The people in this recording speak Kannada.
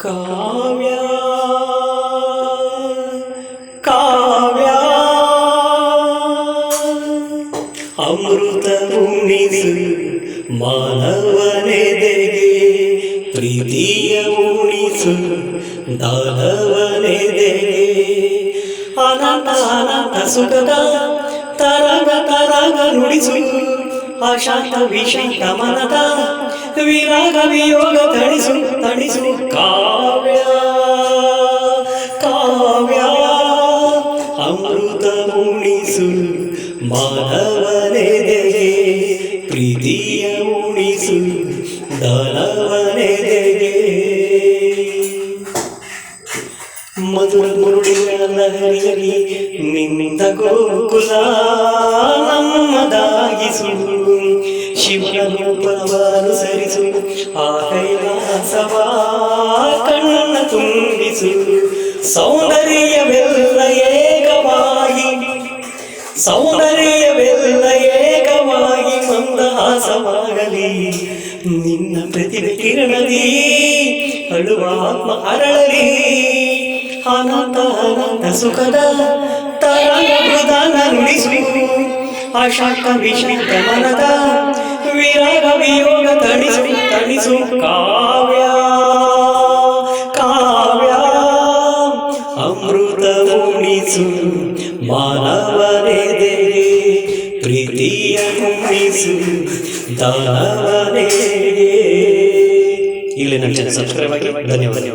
ಕಾವ್ಯ ಕಾವ್ಯ ಅಮೃತ ಉಣಿಸು ಮಾನವನೆದೆಗೆ ಪ್ರೀತಿಯ ಉಣಿಸು ದಾನವನೆದೆಗೆ ಅನಂತ ಅನಂತ ಸುಖದ ತರಗ ತರಗ ನುಡಿಸು ಅಶಾಂತ ವಿಶಾಂತ ಮನದ ವಿರಾಗ ವಿಯೋಗ ತಣಿಸು ತಣಿಸು ಕಾವ್ಯ ಕಾವ್ಯ ಅಮೃತ ಉಣಿಸು ಮಾನವನೆದೆಗೆ ಪ್ರೀತಿಯ ಉಣಿಸು ದಾನವನೆದೆಗೆ ಮಧುರ ಮುರುಳಿಯ ಲಹರಿಯಲಿ ನಿನ್ನಿಂದ ಗೋಕುಲ ನಮ್ಮದಾಗಿಸು ಶಿವನ ರೂಪವನ್ನು ಸರಿಸು ಆ ಕೈಲಾಸವ ಕಣ್ಣ ತುಂಬಿಸು ಸೌಂದರ್ಯವೆಲ್ಲ ಏಕವಾಗಿ ಸೌಂದರ್ಯವೆಲ್ಲ ಏಕವಾಗಿ ಮಂದಹಾಸವಾಗಲಿ ನಿನ್ನ ಪ್ರತಿಭೆ ಕಿರಣದಿ ಅಳುವ ಆತ್ಮ ಅರಳಲಿ ಅನಂತ ಅನಂತ ಸುಖದ ತರಂಗ ಪ್ರಧಾನ ನುಡಿಸು ಅಶಾಂತ ವಿಶಾಂತ ಮನದ ವಿರಾಗ ವಿಯೋಗ ತಣಿಸು ತಣಿಸು ಕಾವ್ಯ ಕಾವ್ಯ ಅಮೃತ ಉಣಿಸು ಮಾನವನೆದೆಗೆ ಪ್ರೀತಿಯ ಉಣಿಸು ದಾನವನೆದೆಗೆ. ಇಲ್ಲಿ ನನ್ನ ಚಾನಲ್ ಸಬ್ಸ್ಕ್ರೈಬ್ ಆಗಿ ಧನ್ಯವಾದ.